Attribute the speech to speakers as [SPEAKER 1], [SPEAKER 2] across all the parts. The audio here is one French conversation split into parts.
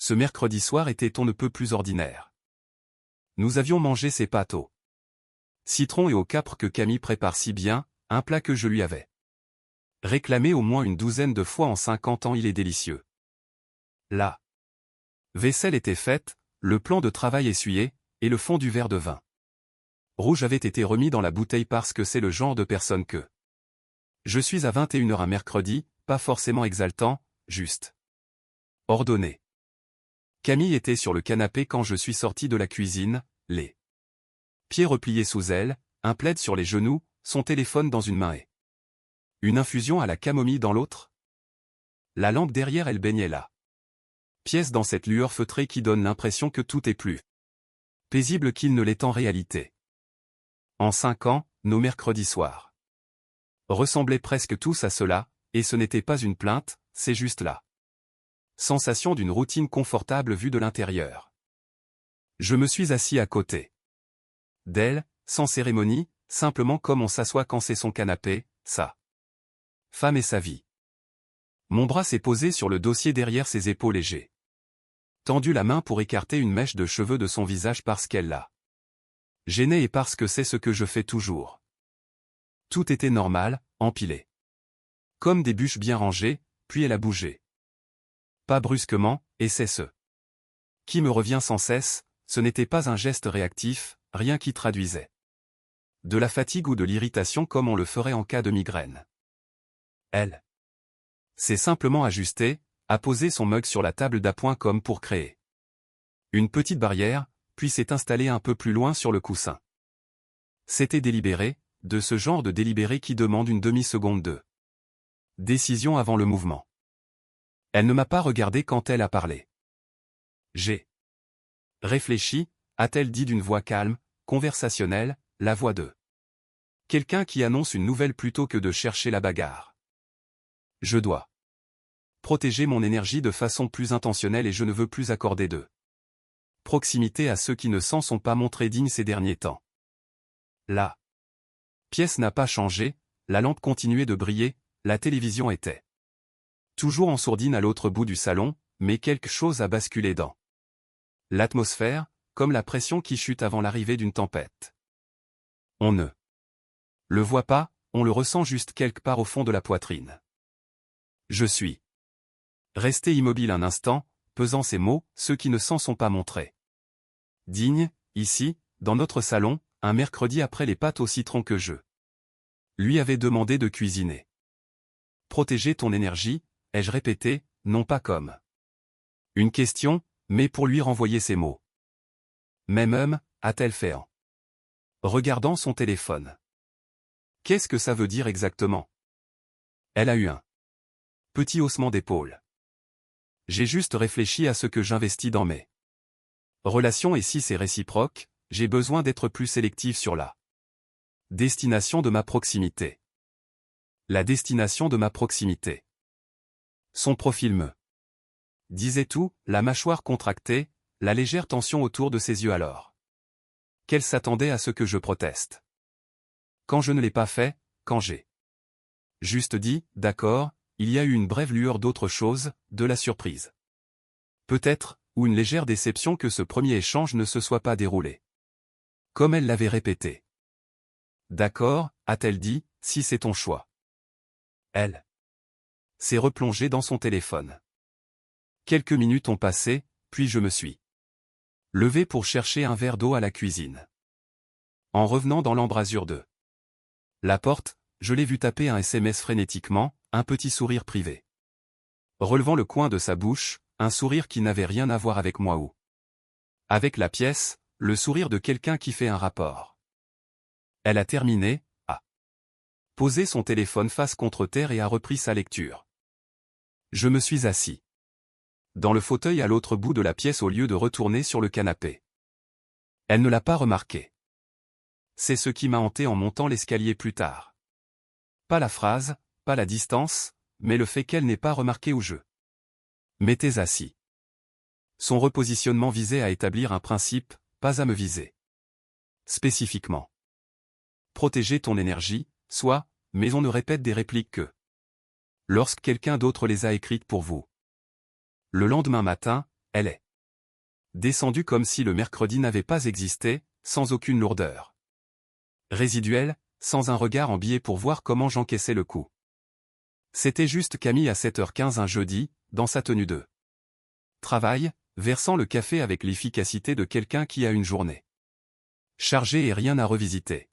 [SPEAKER 1] Ce mercredi soir était on ne peut plus ordinaire. Nous avions mangé ces pâtes au citron et au capre que Camille prépare si bien, un plat que je lui avais réclamé au moins une douzaine de fois en 50 ans. Il est délicieux. La vaisselle était faite, le plan de travail essuyé, et le fond du verre de vin rouge avait été remis dans la bouteille parce que c'est le genre de personne que je suis à 21 h un mercredi, pas forcément exaltant, juste ordonné. Camille était sur le canapé quand je suis sorti de la cuisine, les pieds repliés sous elle, un plaid sur les genoux, son téléphone dans une main et une infusion à la camomille dans l'autre. La lampe derrière elle baignait la pièce dans cette lueur feutrée qui donne l'impression que tout est plus paisible qu'il ne l'est en réalité. En 5 ans, nos mercredis soirs ressemblaient presque tous à cela, et ce n'était pas une plainte, c'est juste la sensation d'une routine confortable vue de l'intérieur. Je me suis assis à côté d'elle, sans cérémonie, simplement comme on s'assoit quand c'est son canapé, sa femme et sa vie. Mon bras s'est posé sur le dossier derrière ses épaules et j'ai tendu la main pour écarter une mèche de cheveux de son visage parce qu'elle l'a gêné et parce que c'est ce que je fais toujours. Tout était normal, empilé. Comme des bûches bien rangées, puis elle a bougé. Pas brusquement, et c'est ce qui me revient sans cesse, ce n'était pas un geste réactif, rien qui traduisait de la fatigue ou de l'irritation comme on le ferait en cas de migraine. Elle s'est simplement ajustée, a posé son mug sur la table d'appoint comme pour créer une petite barrière, puis s'est installée un peu plus loin sur le coussin. C'était délibéré, de ce genre de délibéré qui demande une demi-seconde de décision avant le mouvement. Elle ne m'a pas regardé quand elle a parlé. J'ai réfléchi, a-t-elle dit d'une voix calme, conversationnelle, la voix de quelqu'un qui annonce une nouvelle plutôt que de chercher la bagarre. Je dois protéger mon énergie de façon plus intentionnelle et je ne veux plus accorder de proximité à ceux qui ne s'en sont pas montrés dignes ces derniers temps. La pièce n'a pas changé, la lampe continuait de briller, la télévision était toujours en sourdine à l'autre bout du salon, mais quelque chose a basculé dans l'atmosphère, comme la pression qui chute avant l'arrivée d'une tempête. On ne le voit pas, on le ressent juste quelque part au fond de la poitrine. Je suis resté immobile un instant, pesant ces mots, ceux qui ne s'en sont pas montrés dignes, ici, dans notre salon, un mercredi après les pâtes au citron que je lui avais demandé de cuisiner. Protéger ton énergie, ai-je répété, non pas comme une question, mais pour lui renvoyer ces mots. Même, a-t-elle fait en regardant son téléphone. Qu'est-ce que ça veut dire exactement? Elle a eu un petit haussement d'épaule. J'ai juste réfléchi à ce que j'investis dans mes relations et si c'est réciproque, j'ai besoin d'être plus sélectif sur la destination de ma proximité. La destination de ma proximité. Son profil me disait tout, la mâchoire contractée, la légère tension autour de ses yeux alors qu'elle s'attendait à ce que je proteste. Quand je ne l'ai pas fait, quand j'ai juste dit, d'accord, il y a eu une brève lueur d'autre chose, de la surprise. Peut-être, ou une légère déception que ce premier échange ne se soit pas déroulé comme elle l'avait répété. D'accord, a-t-elle dit, si c'est ton choix. Elle s'est replongée dans son téléphone. Quelques minutes ont passé, puis je me suis levé pour chercher un verre d'eau à la cuisine. En revenant dans l'embrasure de la porte, je l'ai vu taper un SMS frénétiquement, un petit sourire privé relevant le coin de sa bouche, un sourire qui n'avait rien à voir avec moi ou avec la pièce, le sourire de quelqu'un qui fait un rapport. Elle a terminé, a posé son téléphone face contre terre et a repris sa lecture. Je me suis assis dans le fauteuil à l'autre bout de la pièce au lieu de retourner sur le canapé. Elle ne l'a pas remarqué. C'est ce qui m'a hanté en montant l'escalier plus tard. Pas la phrase, pas la distance, mais le fait qu'elle n'ait pas remarqué où je m'étais assis. Son repositionnement visait à établir un principe, pas à me viser spécifiquement. Protéger ton énergie, soit, mais on ne répète des répliques que lorsque quelqu'un d'autre les a écrites pour vous. Le lendemain matin, elle est descendue comme si le mercredi n'avait pas existé, sans aucune lourdeur résiduelle, sans un regard en biais pour voir comment j'encaissais le coup. C'était juste Camille à 7h15 un jeudi, dans sa tenue de travail, versant le café avec l'efficacité de quelqu'un qui a une journée chargée et rien à revisiter.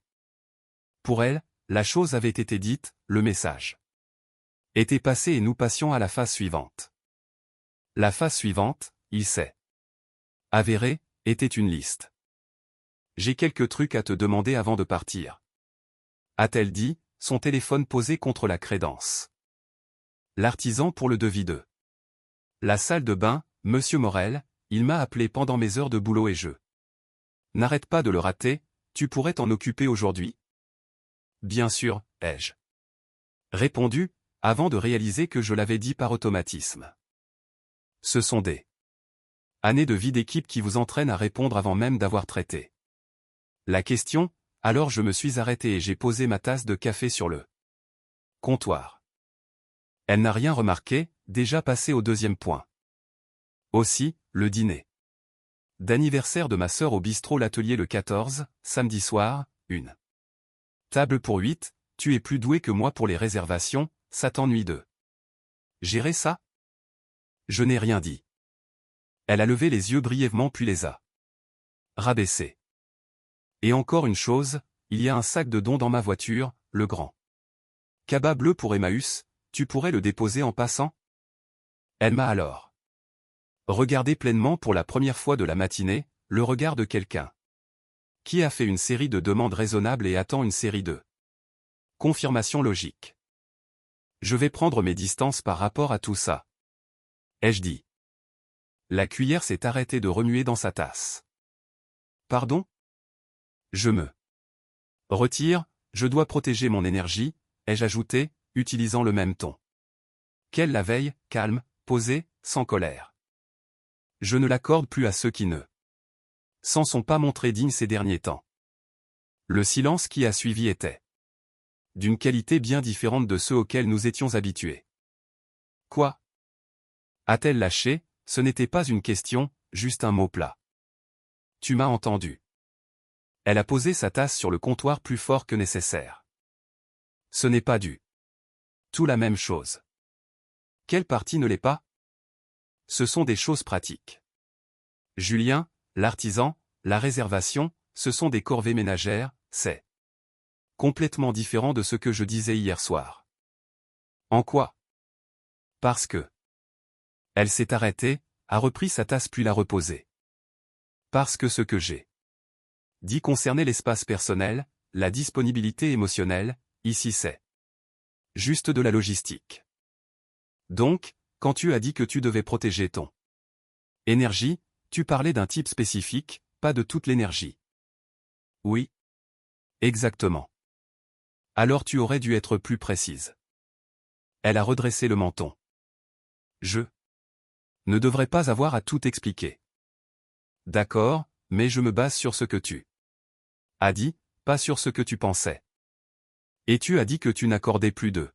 [SPEAKER 1] Pour elle, la chose avait été dite, le message était passé et nous passions à la phase suivante. La phase suivante, il s'est avéré, était une liste. J'ai quelques trucs à te demander avant de partir, a-t-elle dit, son téléphone posé contre la crédence. L'artisan pour le devis de la salle de bain, Monsieur Morel, il m'a appelé pendant mes heures de boulot et je n'arrête pas de le rater, tu pourrais t'en occuper aujourd'hui? Bien sûr, ai-je répondu, avant de réaliser que je l'avais dit par automatisme. Ce sont des années de vie d'équipe qui vous entraînent à répondre avant même d'avoir traité la question, alors je me suis arrêté et j'ai posé ma tasse de café sur le comptoir. Elle n'a rien remarqué, déjà passé au deuxième point. Aussi, le dîner d'anniversaire de ma sœur au bistrot L'Atelier le 14, samedi soir, une table pour 8, tu es plus doué que moi pour les réservations, ça t'ennuie de gérer ça? Je n'ai rien dit. Elle a levé les yeux brièvement puis les a rabaissés. Et encore une chose, il y a un sac de dons dans ma voiture, le grand cabas bleu pour Emmaüs, tu pourrais le déposer en passant? Elle m'a alors regardé pleinement pour la première fois de la matinée, le regard de quelqu'un qui a fait une série de demandes raisonnables et attend une série de confirmations logiques. Je vais prendre mes distances par rapport à tout ça, ai-je dit. La cuillère s'est arrêtée de remuer dans sa tasse. Pardon? Je me retire, je dois protéger mon énergie, ai-je ajouté, utilisant le même ton qu'elle la veille, calme, posé, sans colère. Je ne l'accorde plus à ceux qui ne s'en sont pas montrés dignes ces derniers temps. Le silence qui a suivi était d'une qualité bien différente de ceux auxquels nous étions habitués. Quoi? A-t-elle lâché? Ce n'était pas une question, juste un mot plat. Tu m'as entendu. Elle a posé sa tasse sur le comptoir plus fort que nécessaire. Ce n'est pas du tout la même chose. Quelle partie ne l'est pas? Ce sont des choses pratiques. Julien, l'artisan, la réservation, ce sont des corvées ménagères, c'est complètement différent de ce que je disais hier soir. En quoi? Parce que. Elle s'est arrêtée, a repris sa tasse puis l'a reposée. Parce que ce que j'ai dit concernait l'espace personnel, la disponibilité émotionnelle, ici c'est juste de la logistique. Donc, quand tu as dit que tu devais protéger ton énergie, tu parlais d'un type spécifique, pas de toute l'énergie. Oui. Exactement. Alors tu aurais dû être plus précise. Elle a redressé le menton. Je ne devrais pas avoir à tout expliquer. D'accord, mais je me base sur ce que tu as dit, pas sur ce que tu pensais. Et tu as dit que tu n'accordais plus de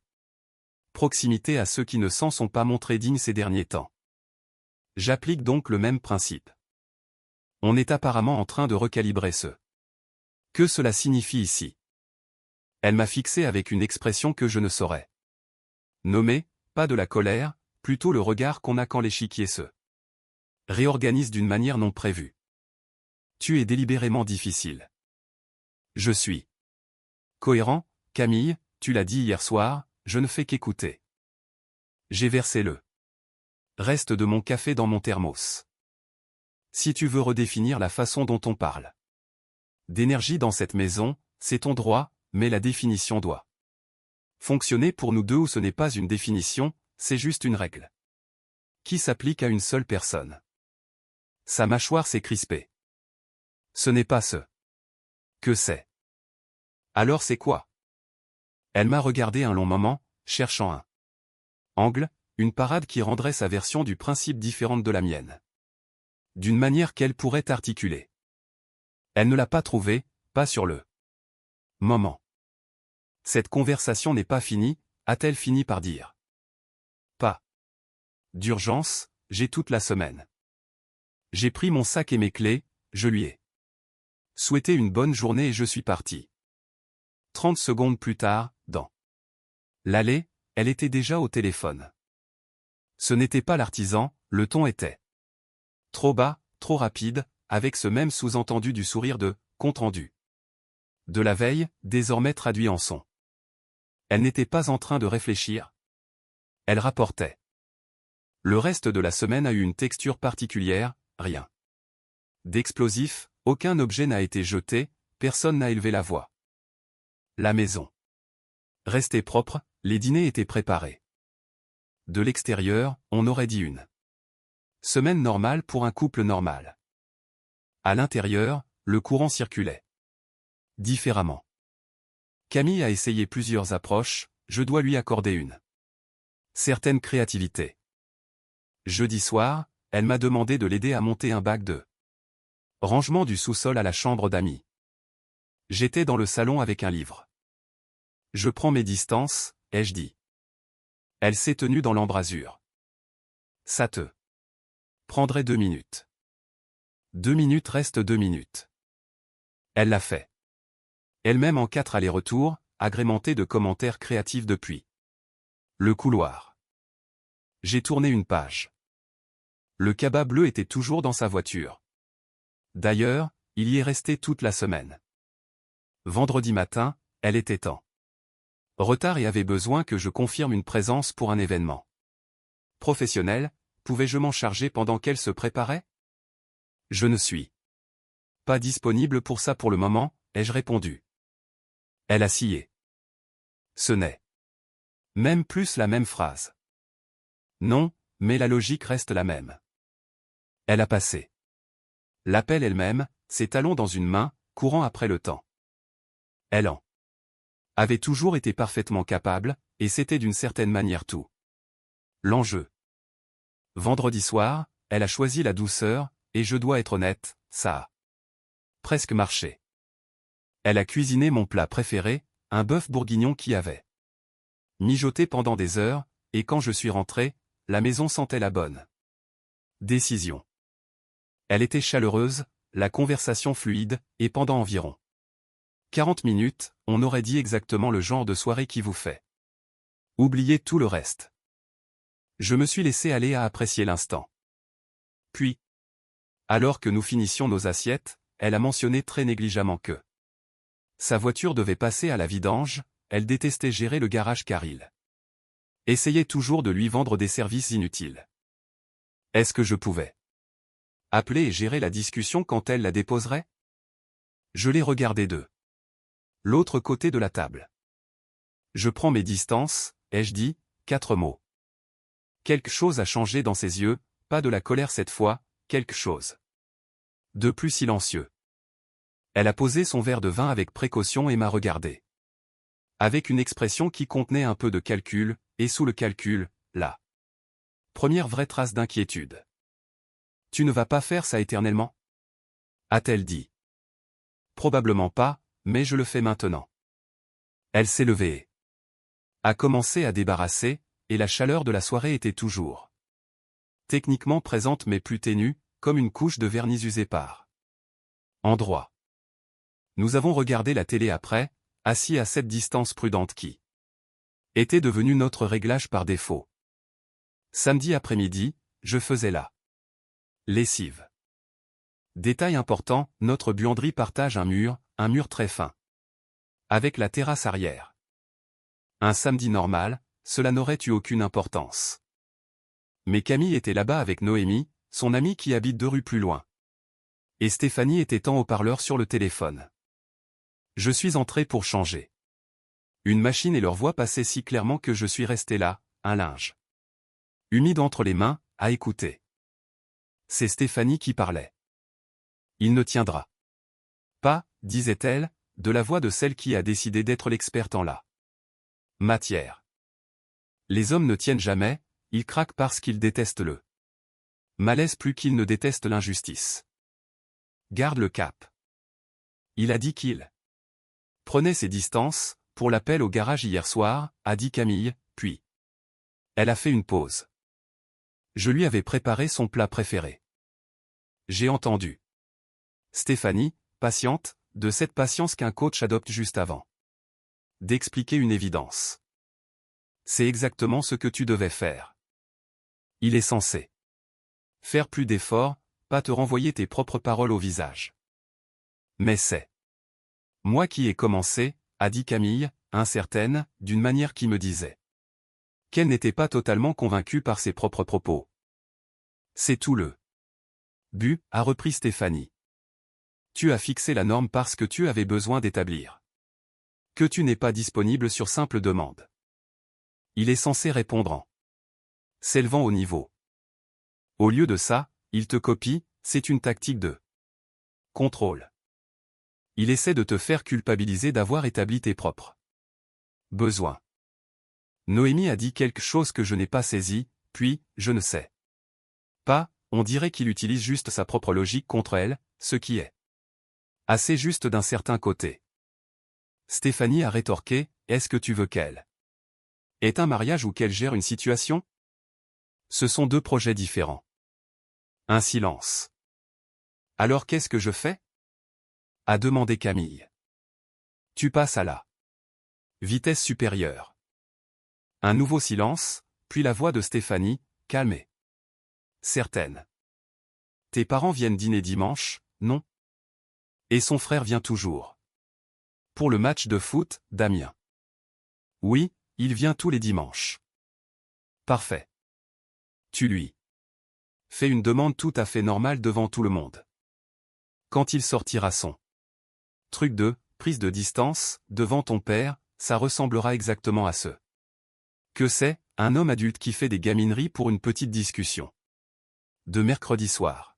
[SPEAKER 1] proximité à ceux qui ne s'en sont pas montrés dignes ces derniers temps. J'applique donc le même principe. On est apparemment en train de recalibrer ce que cela signifie ici. Elle m'a fixé avec une expression que je ne saurais nommer, pas de la colère, plutôt le regard qu'on a quand l'échiquier se réorganise d'une manière non prévue. Tu es délibérément difficile. Je suis cohérent, Camille, tu l'as dit hier soir, je ne fais qu'écouter. J'ai versé le reste de mon café dans mon thermos. Si tu veux redéfinir la façon dont on parle d'énergie dans cette maison, c'est ton droit, mais la définition doit fonctionner pour nous deux ou ce n'est pas une définition, c'est juste une règle qui s'applique à une seule personne. Sa mâchoire s'est crispée. Ce n'est pas ce que c'est. Alors c'est quoi? Elle m'a regardé un long moment, cherchant un angle, une parade qui rendrait sa version du principe différente de la mienne. D'une manière qu'elle pourrait articuler. Elle ne l'a pas trouvé, pas sur le moment. Cette conversation n'est pas finie, a-t-elle fini par dire. Pas d'urgence, j'ai toute la semaine J'ai pris mon sac et mes clés, je lui ai souhaité une bonne journée et je suis parti. 30 secondes plus tard, dans l'allée, elle était déjà au téléphone. Ce n'était pas l'artisan, le ton était trop bas, trop rapide, avec ce même sous-entendu du sourire de « compte rendu » de la veille, désormais traduit en son. Elle n'était pas en train de réfléchir. Elle rapportait. Le reste de la semaine a eu une texture particulière, rien d'explosif, aucun objet n'a été jeté, personne n'a élevé la voix. La maison restait propre, les dîners étaient préparés. De l'extérieur, on aurait dit une semaine normale pour un couple normal. À l'intérieur, le courant circulait différemment. Camille a essayé plusieurs approches, je dois lui accorder une certaine créativité. Jeudi soir, elle m'a demandé de l'aider à monter un bac de rangement du sous-sol à la chambre d'amis. J'étais dans le salon avec un livre. Je prends mes distances, ai-je dit. Elle s'est tenue dans l'embrasure. Ça te prendrait 2 minutes. 2 minutes restent 2 minutes. Elle l'a fait. Elle-même en 4 allers-retours, agrémentés de commentaires créatifs depuis le couloir. J'ai tourné une page. Le cabas bleu était toujours dans sa voiture. D'ailleurs, il y est resté toute la semaine. Vendredi matin, elle était en retard et avait besoin que je confirme une présence pour un événement professionnel. Pouvais-je m'en charger pendant qu'elle se préparait? Je ne suis pas disponible pour ça pour le moment, ai-je répondu. Elle a scié. Ce n'est même plus la même phrase. Non, mais la logique reste la même. Elle a passé l'appel elle-même, ses talons dans une main, courant après le temps. Elle en avait toujours été parfaitement capable, et c'était d'une certaine manière tout l'enjeu. Vendredi soir, elle a choisi la douceur, et je dois être honnête, ça a presque marché. Elle a cuisiné mon plat préféré, un bœuf bourguignon qui avait mijoté pendant des heures, et quand je suis rentré, la maison sentait la bonne décision. Elle était chaleureuse, la conversation fluide, et pendant environ 40 minutes, on aurait dit exactement le genre de soirée qui vous fait oublier tout le reste. Je me suis laissé aller à apprécier l'instant. Puis, alors que nous finissions nos assiettes, elle a mentionné très négligemment que sa voiture devait passer à la vidange, elle détestait gérer le garage car il essayait toujours de lui vendre des services inutiles. Est-ce que je pouvais appeler et gérer la discussion quand elle la déposerait? Je l'ai regardé de l'autre côté de la table. Je prends mes distances, ai-je dit, 4 mots. Quelque chose a changé dans ses yeux, pas de la colère cette fois, quelque chose de plus silencieux. Elle a posé son verre de vin avec précaution et m'a regardé. Avec une expression qui contenait un peu de calcul, et sous le calcul, la première vraie trace d'inquiétude. Tu ne vas pas faire ça éternellement? A-t-elle dit. Probablement pas, mais je le fais maintenant. Elle s'est levée et a commencé à débarrasser, et la chaleur de la soirée était toujours techniquement présente mais plus ténue, comme une couche de vernis usé par endroit. Nous avons regardé la télé après, assis à cette distance prudente qui était devenue notre réglage par défaut. Samedi après-midi, je faisais la lessive. Détail important, notre buanderie partage un mur très fin, avec la terrasse arrière. Un samedi normal, cela n'aurait eu aucune importance. Mais Camille était là-bas avec Noémie, son amie qui habite 2 rues plus loin. Et Stéphanie était en haut-parleur sur le téléphone. Je suis entré pour changer une machine et leur voix passait si clairement que je suis resté là, un linge humide entre les mains, à écouter. C'est Stéphanie qui parlait. Il ne tiendra pas, disait-elle, de la voix de celle qui a décidé d'être l'experte en la matière. Les hommes ne tiennent jamais, ils craquent parce qu'ils détestent le malaise plus qu'ils ne détestent l'injustice. Garde le cap. Il a dit qu'il prenait ses distances, pour l'appel au garage hier soir, a dit Camille, puis elle a fait une pause. Je lui avais préparé son plat préféré. J'ai entendu. Stéphanie, patiente, de cette patience qu'un coach adopte juste avant d'expliquer une évidence. C'est exactement ce que tu devais faire. Il est censé faire plus d'efforts, pas te renvoyer tes propres paroles au visage. Mais c'est moi qui ai commencé, a dit Camille, incertaine, d'une manière qui me disait qu'elle n'était pas totalement convaincue par ses propres propos. C'est tout le but, a repris Stéphanie. Tu as fixé la norme parce que tu avais besoin d'établir que tu n'es pas disponible sur simple demande. Il est censé répondre en s'élevant au niveau. Au lieu de ça, il te copie, c'est une tactique de contrôle. Il essaie de te faire culpabiliser d'avoir établi tes propres besoins. Noémie a dit quelque chose que je n'ai pas saisi, puis, je ne sais pas, on dirait qu'il utilise juste sa propre logique contre elle, ce qui est assez juste d'un certain côté. Stéphanie a rétorqué, est-ce que tu veux qu'elle ait un mariage ou qu'elle gère une situation? Ce sont deux projets différents. Un silence. Alors qu'est-ce que je fais? A demandé Camille. Tu passes à la vitesse supérieure. Un nouveau silence, puis la voix de Stéphanie, calme et certaine. Tes parents viennent dîner dimanche, non? Et son frère vient toujours. Pour le match de foot, Damien. Oui, il vient tous les dimanches. Parfait. Tu lui fais une demande tout à fait normale devant tout le monde. Quand il sortira son truc de prise de distance, devant ton père, ça ressemblera exactement à ce que c'est, un homme adulte qui fait des gamineries pour une petite discussion. De mercredi soir.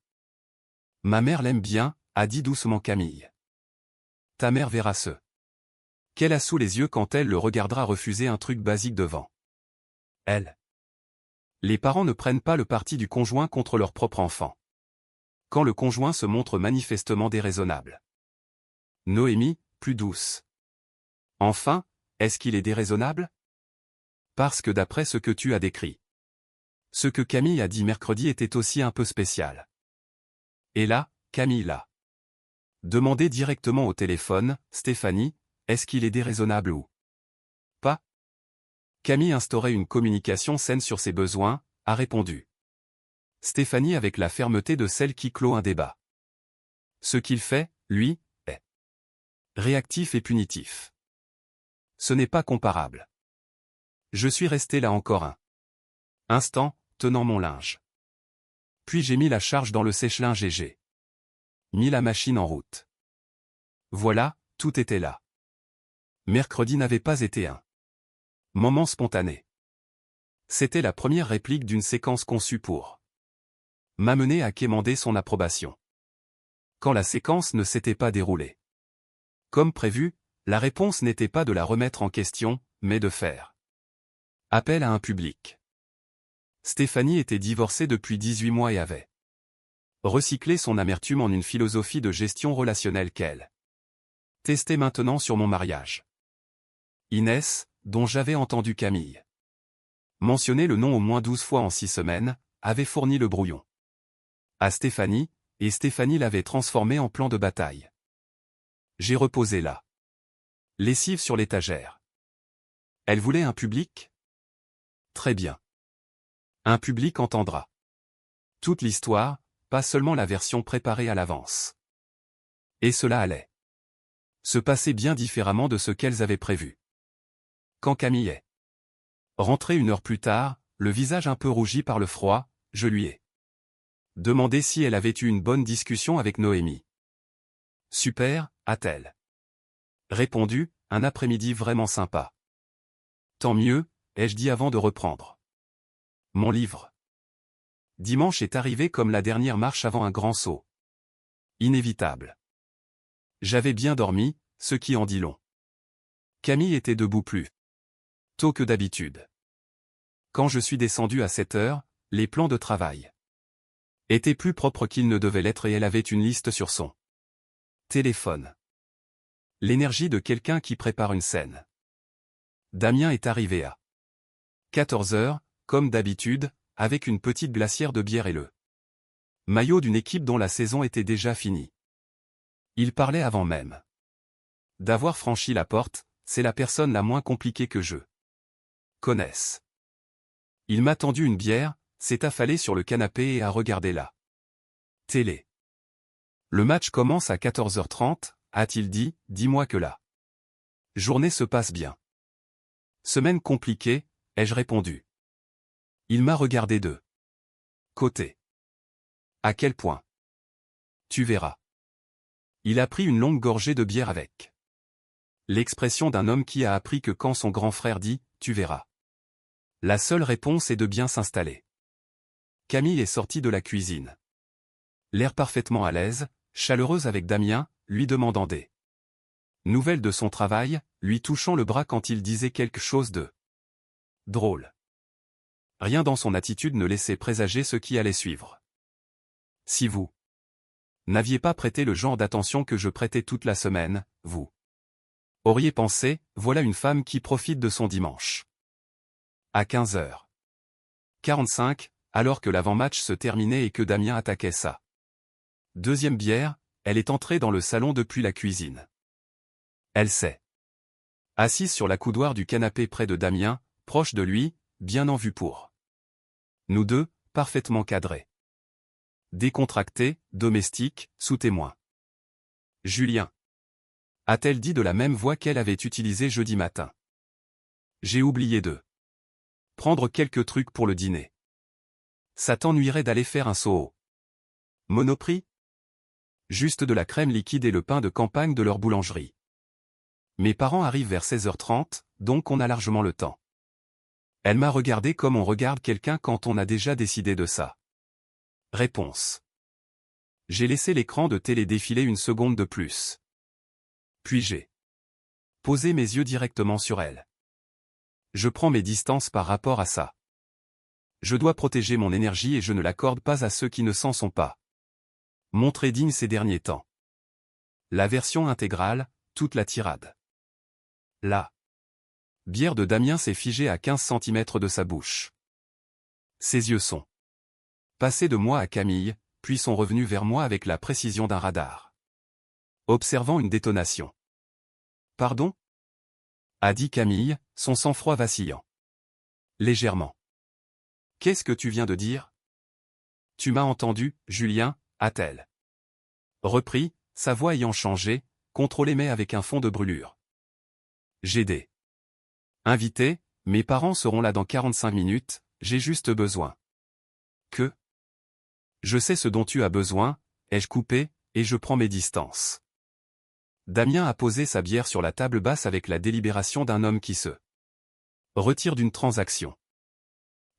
[SPEAKER 1] Ma mère l'aime bien, a dit doucement Camille. Ta mère verra ce qu'elle a sous les yeux quand elle le regardera refuser un truc basique devant elle. Les parents ne prennent pas le parti du conjoint contre leur propre enfant. Quand le conjoint se montre manifestement déraisonnable. Noémie, plus douce. Enfin, est-ce qu'il est déraisonnable? Parce que d'après ce que tu as décrit. Ce que Camille a dit mercredi était aussi un peu spécial. Et là, Camille l'a demandé directement au téléphone, Stéphanie, est-ce qu'il est déraisonnable ou pas? Camille instaurait une communication saine sur ses besoins, a répondu Stéphanie avec la fermeté de celle qui clôt un débat. Ce qu'il fait, lui, est réactif et punitif. Ce n'est pas comparable. Je suis resté là encore un instant, tenant mon linge. Puis j'ai mis la charge dans le sèche-linge et j'ai mis la machine en route. Voilà, tout était là. Mercredi n'avait pas été un moment spontané. C'était la première réplique d'une séquence conçue pour m'amener à quémander son approbation. Quand la séquence ne s'était pas déroulée comme prévu, la réponse n'était pas de la remettre en question, mais de faire appel à un public. Stéphanie était divorcée depuis 18 mois et avait recyclé son amertume en une philosophie de gestion relationnelle qu'elle testait maintenant sur mon mariage. Inès, dont j'avais entendu Camille mentionner le nom au moins 12 fois en 6 semaines, avait fourni le brouillon à Stéphanie, et Stéphanie l'avait transformé en plan de bataille. J'ai reposé la lessive sur l'étagère. Elle voulait un public? Très bien. Un public entendra toute l'histoire, pas seulement la version préparée à l'avance. Et cela allait se passer bien différemment de ce qu'elles avaient prévu. Quand Camille est rentrée 1 heure plus tard, le visage un peu rougi par le froid, je lui ai demandé si elle avait eu une bonne discussion avec Noémie. Super, a-t-elle répondu, un après-midi vraiment sympa. Tant mieux, ai-je dit avant de reprendre mon livre. Dimanche est arrivé comme la dernière marche avant un grand saut. Inévitable. J'avais bien dormi, ce qui en dit long. Camille était debout plus tôt que d'habitude. Quand je suis descendu à 7 heures, les plans de travail étaient plus propres qu'ils ne devaient l'être et elle avait une liste sur son téléphone. L'énergie de quelqu'un qui prépare une scène. Damien est arrivé à 14 heures, comme d'habitude, avec une petite glacière de bière et le Maillot d'une équipe dont la saison était déjà finie. Il parlait avant même d'avoir franchi la porte, c'est la personne la moins compliquée que je connaisse. Il m'a tendu une bière, s'est affalé sur le canapé et a regardé la télé. Le match commence à 14h30, a-t-il dit, dis-moi que la journée se passe bien. Semaine compliquée, ai-je répondu. Il m'a regardé de côté. À quel point? Tu verras. Il a pris une longue gorgée de bière avec l'expression d'un homme qui a appris que quand son grand frère dit « tu verras », la seule réponse est de bien s'installer. Camille est sortie de la cuisine. L'air parfaitement à l'aise, chaleureuse avec Damien, lui demandant des nouvelles de son travail, lui touchant le bras quand il disait quelque chose de drôle. Rien dans son attitude ne laissait présager ce qui allait suivre. Si vous n'aviez pas prêté le genre d'attention que je prêtais toute la semaine, vous auriez pensé, voilà une femme qui profite de son dimanche. À 15h45, alors que l'avant-match se terminait et que Damien attaquait sa deuxième bière, elle est entrée dans le salon depuis la cuisine. Elle s'est assise sur la coudoir du canapé près de Damien, proche de lui, bien en vue pour nous deux, parfaitement cadrés. Décontracté, domestique, sous témoin. Julien, a-t-elle dit de la même voix qu'elle avait utilisée jeudi matin. J'ai oublié de prendre quelques trucs pour le dîner. Ça t'ennuierait d'aller faire un saut au Monoprix? Juste de la crème liquide et le pain de campagne de leur boulangerie. Mes parents arrivent vers 16h30, donc on a largement le temps. Elle m'a regardé comme on regarde quelqu'un quand on a déjà décidé de ça. Réponse. J'ai laissé l'écran de télé défiler une seconde de plus. Puis j'ai posé mes yeux directement sur elle. Je prends mes distances par rapport à ça. Je dois protéger mon énergie et je ne l'accorde pas à ceux qui ne s'en sont pas montrés dignes ces derniers temps. La version intégrale, toute la tirade. La bière de Damien s'est figée à 15 cm de sa bouche. Ses yeux sont passés de moi à Camille, puis sont revenus vers moi avec la précision d'un radar. Observant une détonation. Pardon? A dit Camille, son sang-froid vacillant. Légèrement. Qu'est-ce que tu viens de dire? Tu m'as entendu, Julien, a-t-elle repris, sa voix ayant changé, contrôlée mais avec un fond de brûlure. J'ai des invités, mes parents seront là dans 45 minutes, j'ai juste besoin. Que? Je sais ce dont tu as besoin, ai-je coupé, et je prends mes distances. Damien a posé sa bière sur la table basse avec la délibération d'un homme qui se retire d'une transaction.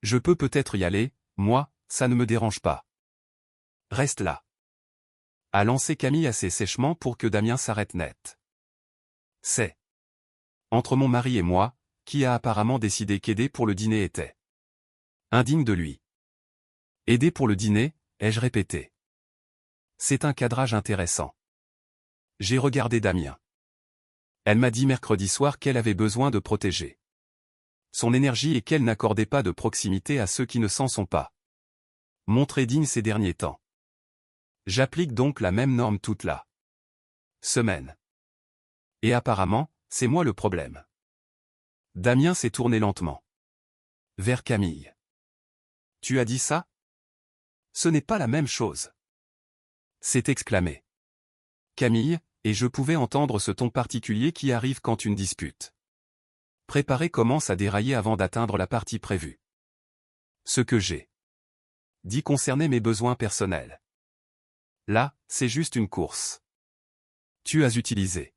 [SPEAKER 1] Je peux peut-être y aller, moi, ça ne me dérange pas. Reste là. A lancé Camille assez sèchement pour que Damien s'arrête net. C'est entre mon mari et moi, qui a apparemment décidé qu'aider pour le dîner était indigne de lui. Aider pour le dîner, ai-je répété. C'est un cadrage intéressant. J'ai regardé Damien. Elle m'a dit mercredi soir qu'elle avait besoin de protéger son énergie et qu'elle n'accordait pas de proximité à ceux qui ne s'en sont pas montrés dignes ces derniers temps. J'applique donc la même norme toute la semaine. Et apparemment, c'est moi le problème. Damien s'est tourné lentement vers Camille. Tu as dit ça? Ce n'est pas la même chose. S'est exclamé Camille, et je pouvais entendre ce ton particulier qui arrive quand une dispute préparée commence à dérailler avant d'atteindre la partie prévue. Ce que j'ai dit concernait mes besoins personnels. Là, c'est juste une course. Tu as utilisé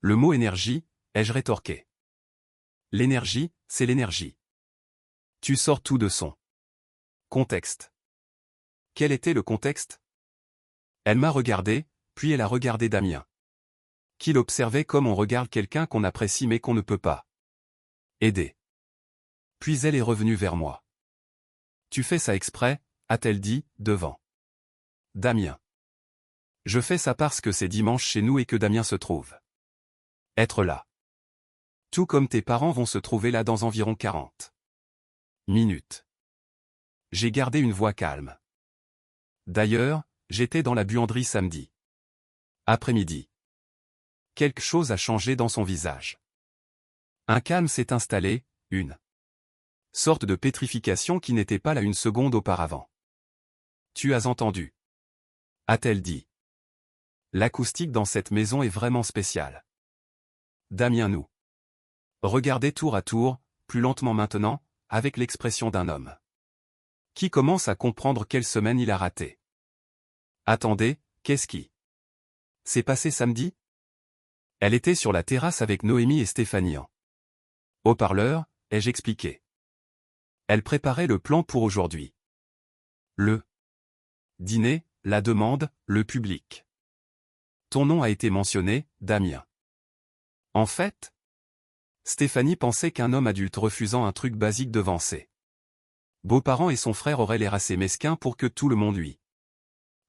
[SPEAKER 1] le mot énergie, ai-je rétorqué. L'énergie, c'est l'énergie. Tu sors tout de son contexte. Quel était le contexte? Elle m'a regardé, puis elle a regardé Damien. Qui l'observait comme on regarde quelqu'un qu'on apprécie mais qu'on ne peut pas aider. Puis elle est revenue vers moi. Tu fais ça exprès, a-t-elle dit, devant Damien. Je fais ça parce que c'est dimanche chez nous et que Damien se trouve être là. Tout comme tes parents vont se trouver là dans environ 40 minutes. J'ai gardé une voix calme. D'ailleurs, j'étais dans la buanderie samedi après-midi. Quelque chose a changé dans son visage. Un calme s'est installé, une sorte de pétrification qui n'était pas là une seconde auparavant. Tu as entendu? A-t-elle dit. L'acoustique dans cette maison est vraiment spéciale. Damien nous regardait tour à tour, plus lentement maintenant, avec l'expression d'un homme qui commence à comprendre quelle semaine il a raté. Attendez, qu'est-ce qui s'est passé samedi? Elle était sur la terrasse avec Noémie et Stéphanie en haut-parleur, ai-je expliqué. Elle préparait le plan pour aujourd'hui. Le dîner, la demande, le public. Ton nom a été mentionné, Damien. En fait, Stéphanie pensait qu'un homme adulte refusant un truc basique devant ses beaux-parents et son frère aurait l'air assez mesquin pour que tout le monde lui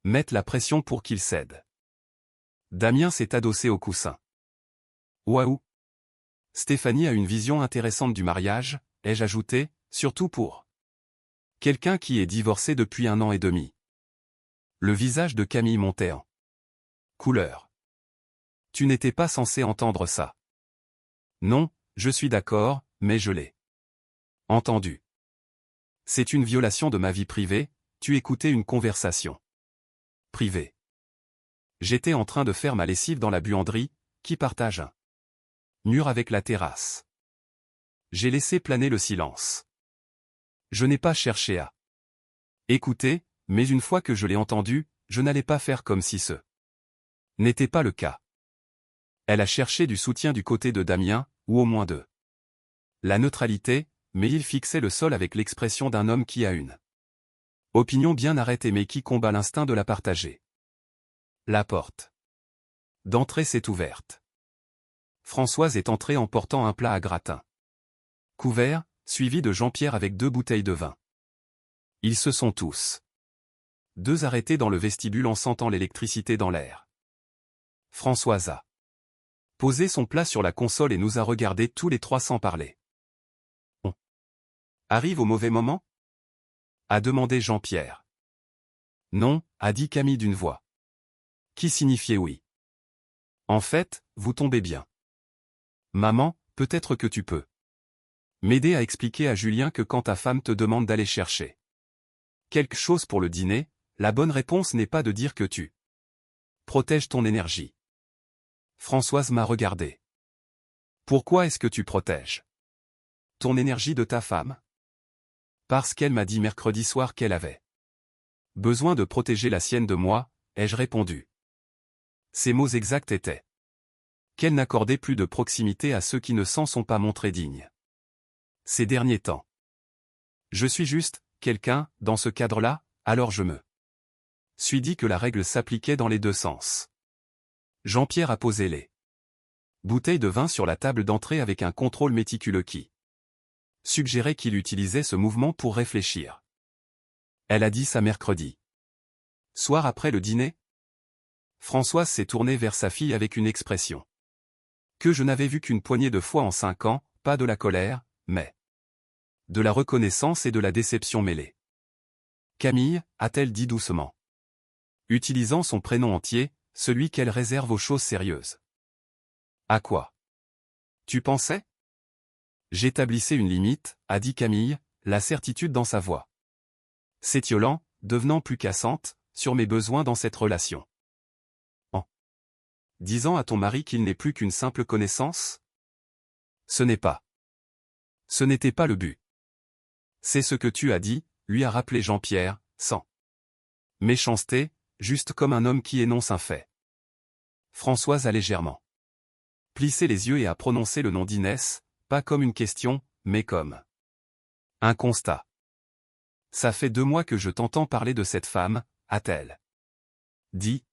[SPEAKER 1] mette la pression pour qu'il cède. Damien s'est adossé au coussin. Waouh! Stéphanie a une vision intéressante du mariage, ai-je ajouté, surtout pour quelqu'un qui est divorcé depuis 1 an et demi. Le visage de Camille montait en couleur. Tu n'étais pas censé entendre ça. Non, je suis d'accord, mais je l'ai entendu. C'est une violation de ma vie privée, tu écoutais une conversation privée. J'étais en train de faire ma lessive dans la buanderie, qui partage un mur avec la terrasse. J'ai laissé planer le silence. Je n'ai pas cherché à écouter, mais une fois que je l'ai entendu, je n'allais pas faire comme si ce n'était pas le cas. Elle a cherché du soutien du côté de Damien, ou au moins de la neutralité, mais il fixait le sol avec l'expression d'un homme qui a une opinion bien arrêtée mais qui combat l'instinct de la partager. La porte d'entrée s'est ouverte. Françoise est entrée en portant un plat à gratin couvert, suivi de Jean-Pierre avec 2 bouteilles de vin. Ils se sont tous deux arrêtés dans le vestibule en sentant l'électricité dans l'air. Françoise a posé son plat sur la console et nous a regardés tous les 3 sans parler. On arrive au mauvais moment? A demandé Jean-Pierre. Non, a dit Camille d'une voix qui signifiait oui. En fait, vous tombez bien. Maman, peut-être que tu peux m'aider à expliquer à Julien que quand ta femme te demande d'aller chercher quelque chose pour le dîner, la bonne réponse n'est pas de dire que tu protèges ton énergie. Françoise m'a regardé. Pourquoi est-ce que tu protèges ton énergie de ta femme? Parce qu'elle m'a dit mercredi soir qu'elle avait besoin de protéger la sienne de moi, ai-je répondu. Ses mots exacts étaient qu'elle n'accordait plus de proximité à ceux qui ne s'en sont pas montrés dignes ces derniers temps. Je suis juste quelqu'un, dans ce cadre-là, alors je me suis dit que la règle s'appliquait dans les 2 sens. Jean-Pierre a posé les bouteilles de vin sur la table d'entrée avec un contrôle méticuleux qui suggérait qu'il utilisait ce mouvement pour réfléchir. Elle a dit ça mercredi soir après le dîner? Françoise s'est tournée vers sa fille avec une expression que je n'avais vue qu'une poignée de fois en 5 ans, pas de la colère, mais de la reconnaissance et de la déception mêlée. Camille, a-t-elle dit doucement, utilisant son prénom entier, celui qu'elle réserve aux choses sérieuses. À quoi tu pensais? J'établissais une limite, a dit Camille, la certitude dans sa voix s'étiolant, devenant plus cassante, sur mes besoins dans cette relation. En disant à ton mari qu'il n'est plus qu'une simple connaissance? Ce n'était pas le but. C'est ce que tu as dit, lui a rappelé Jean-Pierre, sans méchanceté, juste comme un homme qui énonce un fait. Françoise a légèrement plissé les yeux et a prononcé le nom d'Inès, pas comme une question, mais comme un constat. Ça fait 2 mois que je t'entends parler de cette femme, a-t-elle dit.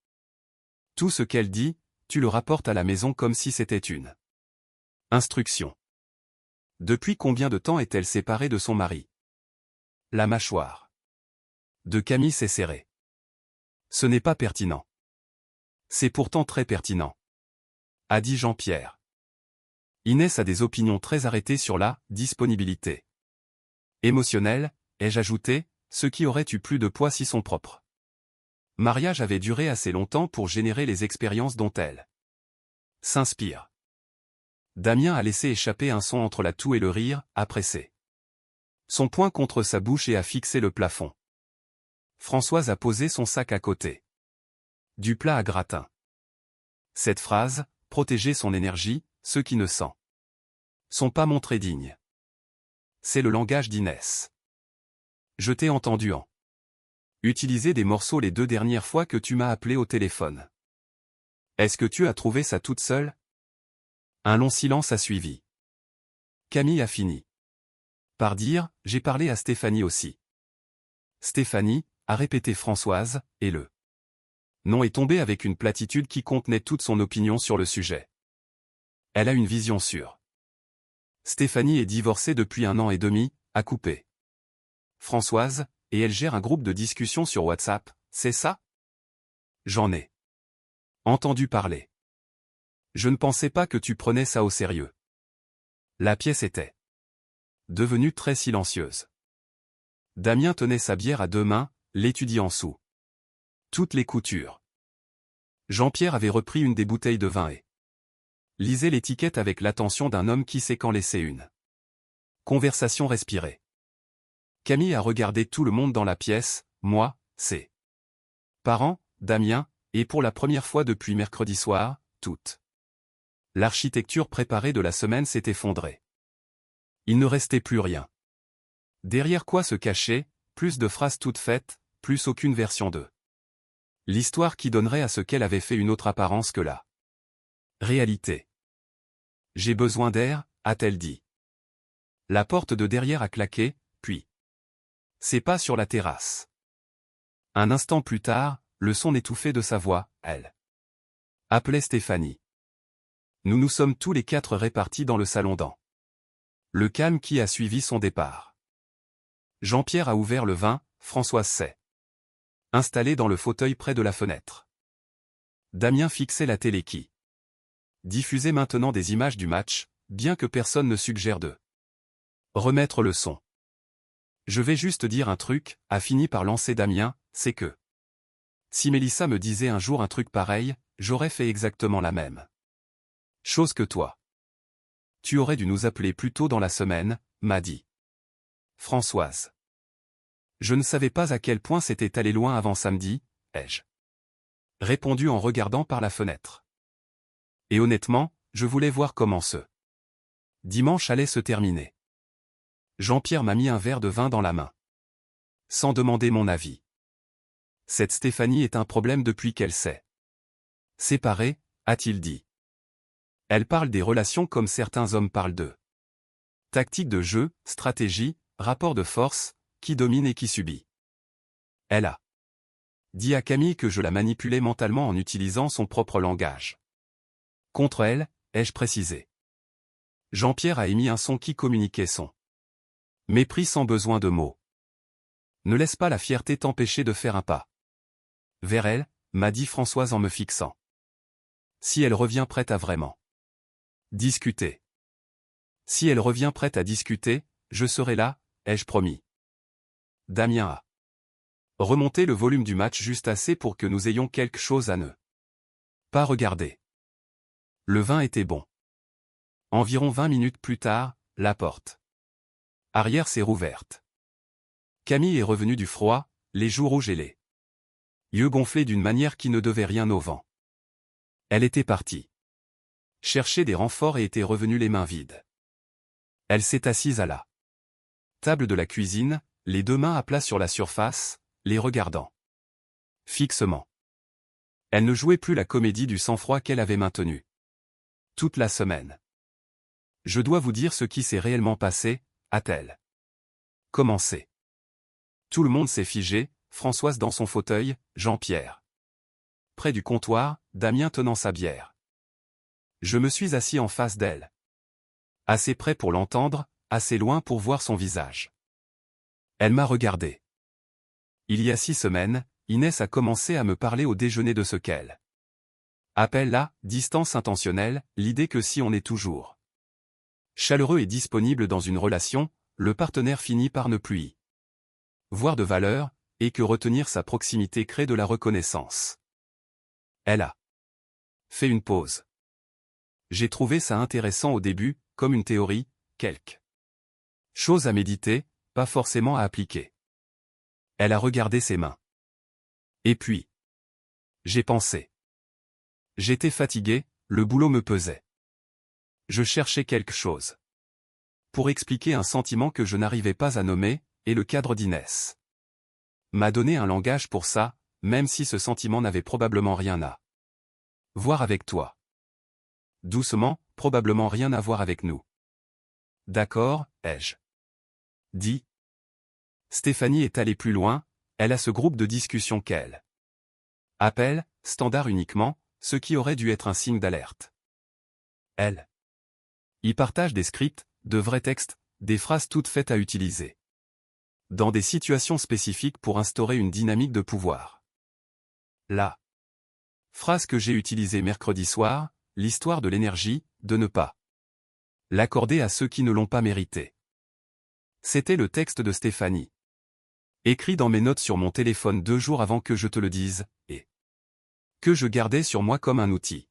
[SPEAKER 1] Tout ce qu'elle dit, tu le rapportes à la maison comme si c'était une instruction. Depuis combien de temps est-elle séparée de son mari? La mâchoire de Camille s'est serrée. Ce n'est pas pertinent. C'est pourtant très pertinent, a dit Jean-Pierre. Inès a des opinions très arrêtées sur la disponibilité émotionnelle, ai-je ajouté, ce qui aurait eu plus de poids si son propre mariage avait duré assez longtemps pour générer les expériences dont elle s'inspire. Damien a laissé échapper un son entre la toux et le rire, a pressé son poing contre sa bouche et a fixé le plafond. Françoise a posé son sac à côté du plat à gratin. Cette phrase, protéger son énergie, ceux qui ne sont pas montrés dignes. C'est le langage d'Inès. Je t'ai entendu utiliser des morceaux les 2 dernières fois que tu m'as appelé au téléphone. Est-ce que tu as trouvé ça toute seule? Un long silence a suivi. Camille a fini par dire, j'ai parlé à Stéphanie aussi. Stéphanie, a répété Françoise, et le nom est tombé avec une platitude qui contenait toute son opinion sur le sujet. Elle a une vision sûre. Stéphanie est divorcée depuis 1 an et demi, a coupé Françoise, et elle gère un groupe de discussion sur WhatsApp, c'est ça? J'en ai entendu parler. Je ne pensais pas que tu prenais ça au sérieux. La pièce était devenue très silencieuse. Damien tenait sa bière à 2 mains, l'étudiant sous toutes les coutures. Jean-Pierre avait repris une des bouteilles de vin et lisait l'étiquette avec l'attention d'un homme qui sait quand laisser une conversation respirer. Camille a regardé tout le monde dans la pièce, moi, ses parents, Damien, et pour la première fois depuis mercredi soir, toute l'architecture préparée de la semaine s'est effondrée. Il ne restait plus rien. Derrière quoi se cacher, plus de phrases toutes faites, plus aucune version de l'histoire qui donnerait à ce qu'elle avait fait une autre apparence que la réalité. J'ai besoin d'air, a-t-elle dit. La porte de derrière a claqué, puis ses pas sur la terrasse. Un instant plus tard, le son étouffé de sa voix, elle appelait Stéphanie. Nous nous sommes tous les 4 répartis dans le salon dans le calme qui a suivi son départ. Jean-Pierre a ouvert le vin, Françoise s'est installée dans le fauteuil près de la fenêtre. Damien fixait la télé qui diffusait maintenant des images du match, bien que personne ne suggère de remettre le son. Je vais juste dire un truc, a fini par lancer Damien, c'est que si Mélissa me disait un jour un truc pareil, j'aurais fait exactement la même chose que toi. Tu aurais dû nous appeler plus tôt dans la semaine, m'a dit Françoise. Je ne savais pas à quel point c'était allé loin avant samedi, ai-je répondu en regardant par la fenêtre. Et honnêtement, je voulais voir comment ce dimanche allait se terminer. Jean-Pierre m'a mis un verre de vin dans la main. Sans demander mon avis. Cette Stéphanie est un problème depuis qu'elle s'est séparée, a-t-il dit. Elle parle des relations comme certains hommes parlent d'eux. Tactique de jeu, stratégie, rapport de force, qui domine et qui subit. Elle a dit à Camille que je la manipulais mentalement en utilisant son propre langage. Contre elle, ai-je précisé. Jean-Pierre a émis un son qui communiquait son mépris sans besoin de mots. Ne laisse pas la fierté t'empêcher de faire un pas vers elle, m'a dit Françoise en me fixant. Si elle revient prête à vraiment discuter. Si elle revient prête à discuter, je serai là, ai-je promis. Damien a remonté le volume du match juste assez pour que nous ayons quelque chose à ne pas regarder. Le vin était bon. Environ 20 minutes plus tard, la porte arrière s'est rouverte. Camille est revenue du froid, les joues rouges et les yeux gonflés d'une manière qui ne devait rien au vent. Elle était partie chercher des renforts et était revenue les mains vides. Elle s'est assise à la table de la cuisine, les 2 mains à plat sur la surface, les regardant fixement. Elle ne jouait plus la comédie du sang-froid qu'elle avait maintenue toute la semaine. Je dois vous dire ce qui s'est réellement passé, a-t-elle commencé. Tout le monde s'est figé, Françoise dans son fauteuil, Jean-Pierre près du comptoir, Damien tenant sa bière. Je me suis assis en face d'elle. Assez près pour l'entendre, assez loin pour voir son visage. Elle m'a regardé. Il y a 6 semaines, Inès a commencé à me parler au déjeuner de ce qu'elle appelle la distance intentionnelle, l'idée que si on est toujours chaleureux et disponible dans une relation, le partenaire finit par ne plus y voir de valeur, et que retenir sa proximité crée de la reconnaissance. Elle a fait une pause. J'ai trouvé ça intéressant au début, comme une théorie, quelque chose à méditer, pas forcément à appliquer. Elle a regardé ses mains. Et puis, j'ai pensé. J'étais fatigué, le boulot me pesait. Je cherchais quelque chose pour expliquer un sentiment que je n'arrivais pas à nommer, et le cadre d'Inès m'a donné un langage pour ça, même si ce sentiment n'avait probablement rien à voir avec toi. Doucement, probablement rien à voir avec nous. D'accord, ai-je dit. Stéphanie est allée plus loin, elle a ce groupe de discussion qu'elle appelle standard uniquement, ce qui aurait dû être un signe d'alerte. Elle y partage des scripts, de vrais textes, des phrases toutes faites à utiliser dans des situations spécifiques pour instaurer une dynamique de pouvoir. La phrase que j'ai utilisée mercredi soir, l'histoire de l'énergie, de ne pas l'accorder à ceux qui ne l'ont pas mérité. C'était le texte de Stéphanie. Écrit dans mes notes sur mon téléphone 2 jours avant que je te le dise, et que je gardais sur moi comme un outil.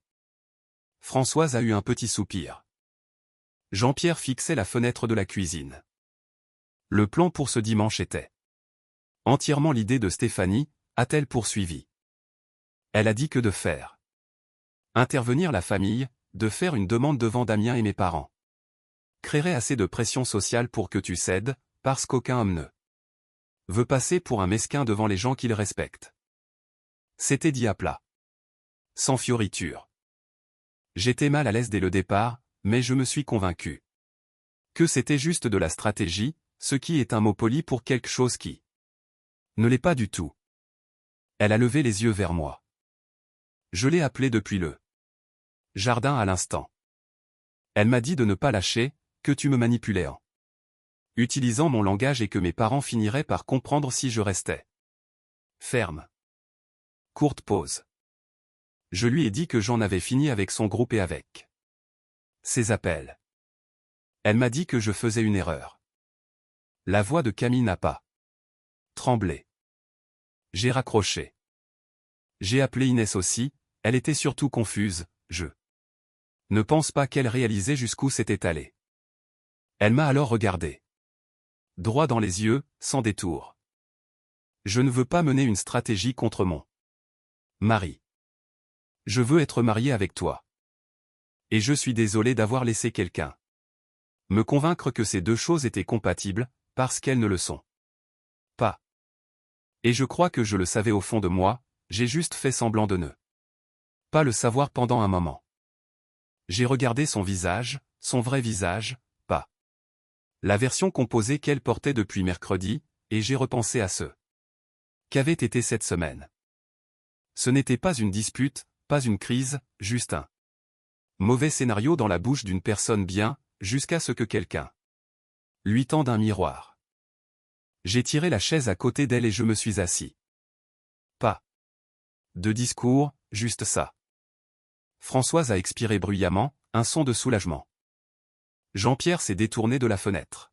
[SPEAKER 1] Françoise a eu un petit soupir. Jean-Pierre fixait la fenêtre de la cuisine. Le plan pour ce dimanche était entièrement l'idée de Stéphanie, a-t-elle poursuivi. Elle a dit que de faire intervenir la famille, de faire une demande devant Damien et mes parents créerait assez de pression sociale pour que tu cèdes, parce qu'aucun homme ne veut passer pour un mesquin devant les gens qu'il respecte. C'était dit à plat. Sans fioriture. J'étais mal à l'aise dès le départ, mais je me suis convaincu que c'était juste de la stratégie, ce qui est un mot poli pour quelque chose qui ne l'est pas du tout. Elle a levé les yeux vers moi. Je l'ai appelée depuis le jardin à l'instant. Elle m'a dit de ne pas lâcher, que tu me manipulais en utilisant mon langage et que mes parents finiraient par comprendre si je restais ferme. Courte pause. Je lui ai dit que j'en avais fini avec son groupe et avec ses appels. Elle m'a dit que je faisais une erreur. La voix de Camille n'a pas tremblé. J'ai raccroché. J'ai appelé Inès aussi, elle était surtout confuse, je ne pense pas qu'elle réalisait jusqu'où c'était allé. Elle m'a alors regardé droit dans les yeux, sans détour. Je ne veux pas mener une stratégie contre mon mari. Je veux être marié avec toi. Et je suis désolé d'avoir laissé quelqu'un me convaincre que ces deux choses étaient compatibles, parce qu'elles ne le sont pas. Et je crois que je le savais au fond de moi, j'ai juste fait semblant de ne pas le savoir pendant un moment. J'ai regardé son visage, son vrai visage, pas la version composée qu'elle portait depuis mercredi, et j'ai repensé à ce qu'avait été cette semaine. Ce n'était pas une dispute, pas une crise, juste un mauvais scénario dans la bouche d'une personne bien, jusqu'à ce que quelqu'un lui tende un miroir. J'ai tiré la chaise à côté d'elle et je me suis assis. Pas de discours, juste ça. Françoise a expiré bruyamment, un son de soulagement. Jean-Pierre s'est détourné de la fenêtre.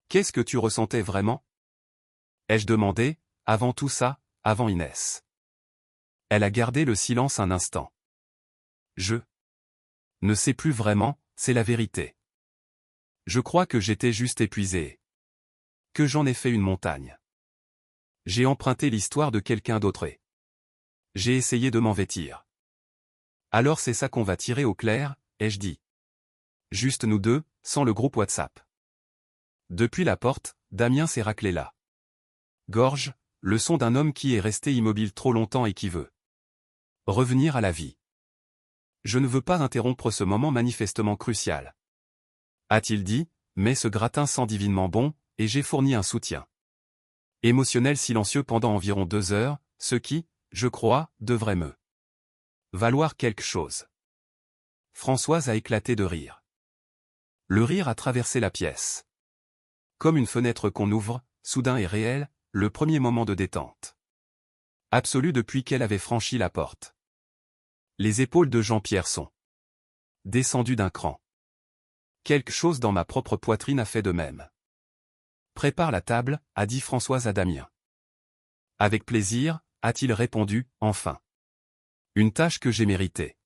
[SPEAKER 1] Qu'est-ce que tu ressentais vraiment? Ai-je demandé, avant tout ça, avant Inès. Elle a gardé le silence un instant. Je ne sais plus vraiment, c'est la vérité. Je crois que j'étais juste épuisé. Que j'en ai fait une montagne. J'ai emprunté l'histoire de quelqu'un d'autre et j'ai essayé de m'en vêtir. Alors c'est ça qu'on va tirer au clair, ai-je dit. Juste nous deux, sans le groupe WhatsApp. Depuis la porte, Damien s'est raclé la gorge, le son d'un homme qui est resté immobile trop longtemps et qui veut revenir à la vie. Je ne veux pas interrompre ce moment manifestement crucial. A-t-il dit, mais ce gratin sent divinement bon, et j'ai fourni un soutien émotionnel silencieux pendant environ 2 heures, ce qui, je crois, devrait me valoir quelque chose. Françoise a éclaté de rire. Le rire a traversé la pièce. Comme une fenêtre qu'on ouvre, soudain et réel, le premier moment de détente absolue depuis qu'elle avait franchi la porte. Les épaules de Jean-Pierre sont descendues d'un cran. Quelque chose dans ma propre poitrine a fait de même. Prépare la table, a dit Françoise à Damien. Avec plaisir, a-t-il répondu, enfin. Une tâche que j'ai méritée.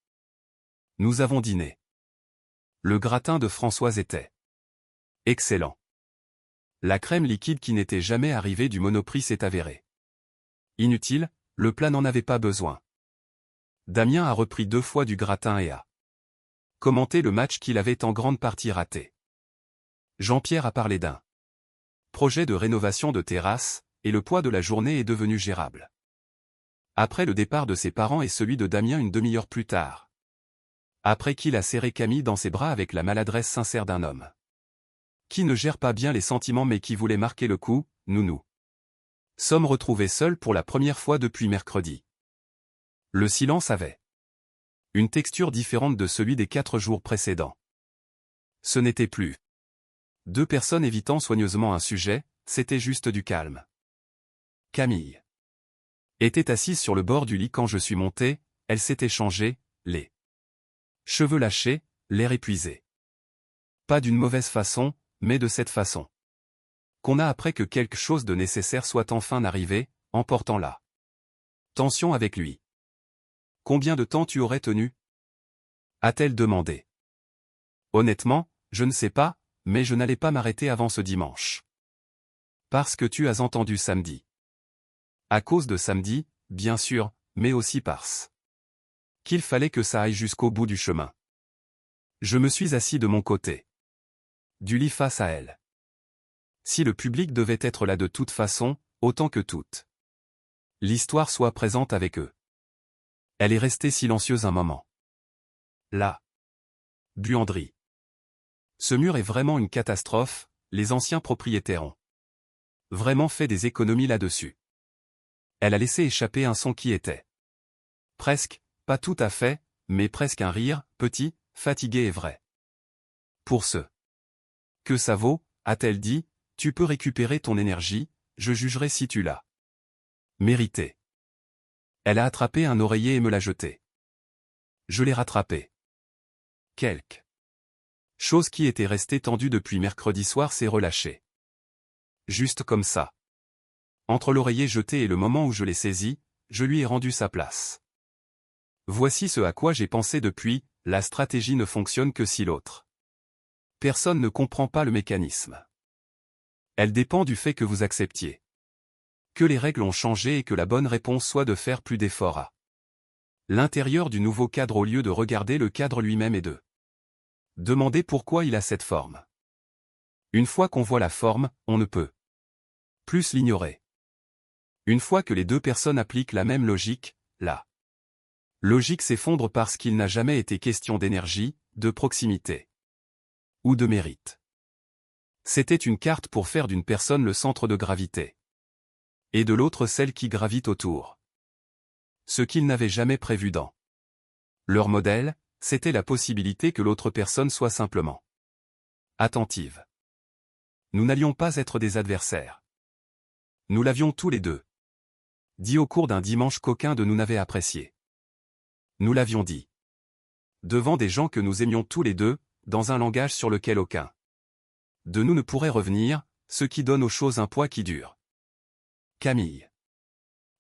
[SPEAKER 1] Nous avons dîné. Le gratin de Françoise était excellent. La crème liquide qui n'était jamais arrivée du Monoprix s'est avérée inutile, le plat n'en avait pas besoin. Damien a repris 2 fois du gratin et a commenté le match qu'il avait en grande partie raté. Jean-Pierre a parlé d'un projet de rénovation de terrasse, et le poids de la journée est devenu gérable. Après le départ de ses parents et celui de Damien une demi-heure plus tard. Après qu'il a serré Camille dans ses bras avec la maladresse sincère d'un homme qui ne gère pas bien les sentiments mais qui voulait marquer le coup, nous sommes retrouvés seuls pour la première fois depuis mercredi. Le silence avait une texture différente de celui des 4 jours précédents. Ce n'était plus 2 personnes évitant soigneusement un sujet, c'était juste du calme. Camille était assise sur le bord du lit quand je suis monté, elle s'était changée, les cheveux lâchés, l'air épuisé. Pas d'une mauvaise façon, mais de cette façon qu'on a après que quelque chose de nécessaire soit enfin arrivé, emportant la tension avec lui. Combien de temps tu aurais tenu? A-t-elle demandé. Honnêtement, je ne sais pas, mais je n'allais pas m'arrêter avant ce dimanche. Parce que tu as entendu samedi. À cause de samedi, bien sûr, mais aussi parce qu'il fallait que ça aille jusqu'au bout du chemin. Je me suis assis de mon côté du lit face à elle. Si le public devait être là de toute façon, autant que toute l'histoire soit présente avec eux. Elle est restée silencieuse un moment. La buanderie. Ce mur est vraiment une catastrophe, les anciens propriétaires ont vraiment fait des économies là-dessus. Elle a laissé échapper un son qui était presque, pas tout à fait, mais presque un rire, petit, fatigué et vrai. Pour ce que ça vaut, a-t-elle dit, tu peux récupérer ton énergie, je jugerai si tu l'as mérité. Elle a attrapé un oreiller et me l'a jeté. Je l'ai rattrapé. Quelque chose qui était restée tendue depuis mercredi soir s'est relâchée. Juste comme ça. Entre l'oreiller jeté et le moment où je l'ai saisi, je lui ai rendu sa place. Voici ce à quoi j'ai pensé depuis, la stratégie ne fonctionne que si l'autre personne ne comprend pas le mécanisme. Elle dépend du fait que vous acceptiez que les règles ont changé et que la bonne réponse soit de faire plus d'efforts à l'intérieur du nouveau cadre au lieu de regarder le cadre lui-même et de demander pourquoi il a cette forme. Une fois qu'on voit la forme, on ne peut plus l'ignorer. Une fois que les 2 personnes appliquent la même logique, la logique s'effondre parce qu'il n'a jamais été question d'énergie, de proximité ou de mérite. C'était une carte pour faire d'une personne le centre de gravité. Et de l'autre celle qui gravite autour. Ce qu'ils n'avaient jamais prévu dans leur modèle, c'était la possibilité que l'autre personne soit simplement attentive. Nous n'allions pas être des adversaires. Nous l'avions tous les deux dit au cours d'un dimanche qu'aucun de nous n'avait apprécié. Nous l'avions dit devant des gens que nous aimions tous les deux, dans un langage sur lequel aucun de nous ne pourrait revenir, ce qui donne aux choses un poids qui dure. Camille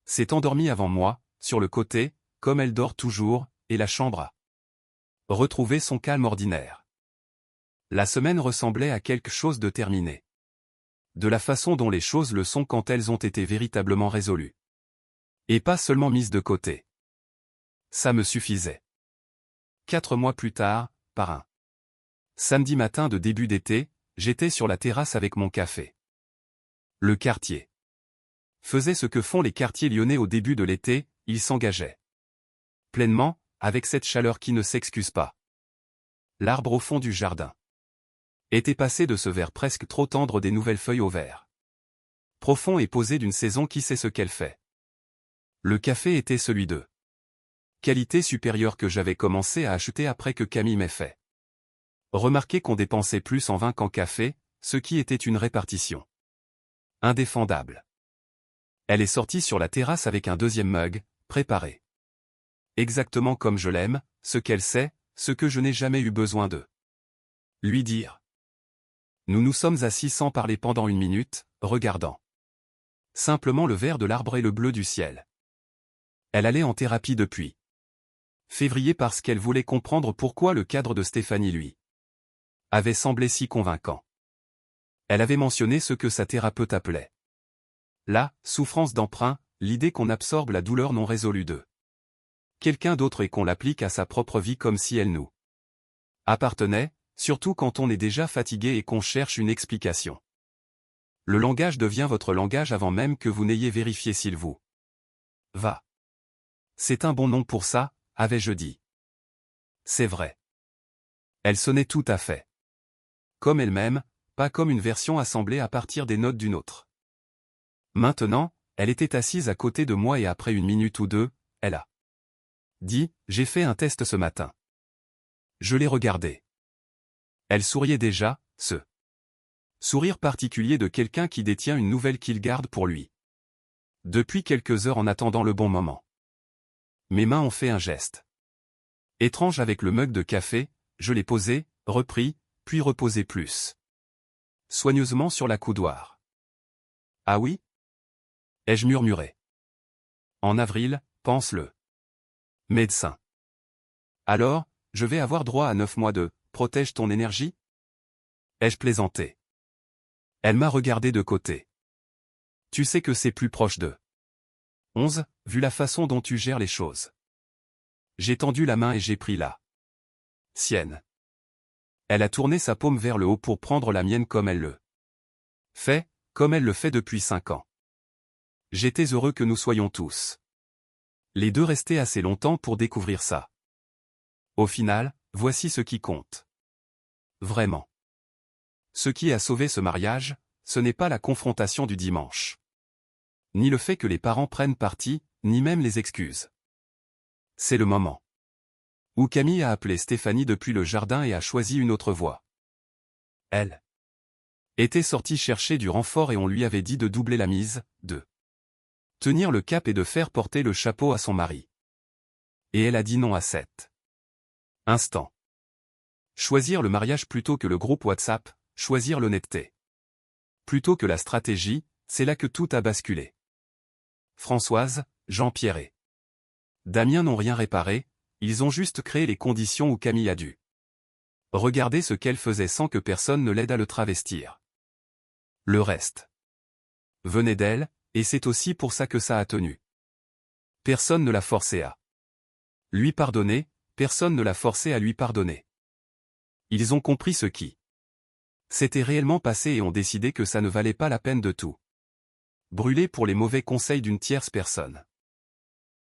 [SPEAKER 1] s'est endormie avant moi, sur le côté, comme elle dort toujours, et la chambre a retrouvé son calme ordinaire. La semaine ressemblait à quelque chose de terminé. De la façon dont les choses le sont quand elles ont été véritablement résolues. Et pas seulement mises de côté. Ça me suffisait. 4 mois plus tard, par un samedi matin de début d'été, j'étais sur la terrasse avec mon café. Le quartier faisait ce que font les quartiers lyonnais au début de l'été, il s'engageait pleinement, avec cette chaleur qui ne s'excuse pas. L'arbre au fond du jardin était passé de ce vert presque trop tendre des nouvelles feuilles au vert profond et posé d'une saison qui sait ce qu'elle fait. Le café était celui de qualité supérieure que j'avais commencé à acheter après que Camille m'ait fait remarquer qu'on dépensait plus en vin qu'en café, ce qui était une répartition indéfendable. Elle est sortie sur la terrasse avec un 2e mug, préparé. Exactement comme je l'aime, ce qu'elle sait, ce que je n'ai jamais eu besoin de lui dire. Nous nous sommes assis sans parler pendant 1 minute, regardant Simplement le vert de l'arbre et le bleu du ciel. Elle allait en thérapie depuis février parce qu'elle voulait comprendre pourquoi le cadre de Stéphanie lui avait semblé si convaincant. Elle avait mentionné ce que sa thérapeute appelait la souffrance d'emprunt, l'idée qu'on absorbe la douleur non résolue de quelqu'un d'autre et qu'on l'applique à sa propre vie comme si elle nous appartenait, surtout quand on est déjà fatigué et qu'on cherche une explication. Le langage devient votre langage avant même que vous n'ayez vérifié s'il vous va. C'est un bon nom pour ça, avais-je dit. C'est vrai. Elle sonnait tout à fait comme elle-même, pas comme une version assemblée à partir des notes d'une autre. Maintenant, elle était assise à côté de moi et après une minute ou deux, elle a dit « J'ai fait un test ce matin ». Je l'ai regardée. Elle souriait déjà, ce sourire particulier de quelqu'un qui détient une nouvelle qu'il garde pour lui. Depuis quelques heures en attendant le bon moment. Mes mains ont fait un geste étrange avec le mug de café, je l'ai posé, repris, puis reposé plus soigneusement sur la coudoir. Ah oui? Ai-je murmuré. En avril, pense le médecin. Alors, je vais avoir droit à 9 mois de « protège ton énergie » ai-je plaisanté. Elle m'a regardé de côté. Tu sais que c'est plus proche de 11, vu la façon dont tu gères les choses. J'ai tendu la main et j'ai pris la sienne. Elle a tourné sa paume vers le haut pour prendre la mienne comme elle le fait, comme elle le fait depuis 5 ans. J'étais heureux que nous soyons tous les deux restés assez longtemps pour découvrir ça. Au final, voici ce qui compte. Vraiment. Ce qui a sauvé ce mariage, ce n'est pas la confrontation du dimanche. Ni le fait que les parents prennent parti, ni même les excuses. C'est le moment où Camille a appelé Stéphanie depuis le jardin et a choisi une autre voie. Elle était sortie chercher du renfort et on lui avait dit de doubler la mise, de tenir le cap et de faire porter le chapeau à son mari. Et elle a dit non à cet instant. Choisir le mariage plutôt que le groupe WhatsApp, choisir l'honnêteté plutôt que la stratégie, c'est là que tout a basculé. Françoise, Jean-Pierre et Damien n'ont rien réparé, ils ont juste créé les conditions où Camille a dû regarder ce qu'elle faisait sans que personne ne l'aide à le travestir. Le reste venait d'elle, et c'est aussi pour ça que ça a tenu. Personne ne l'a forcé à lui pardonner, personne ne l'a forcé à lui pardonner. Ils ont compris ce qui s'était réellement passé et ont décidé que ça ne valait pas la peine de tout brûler pour les mauvais conseils d'une tierce personne.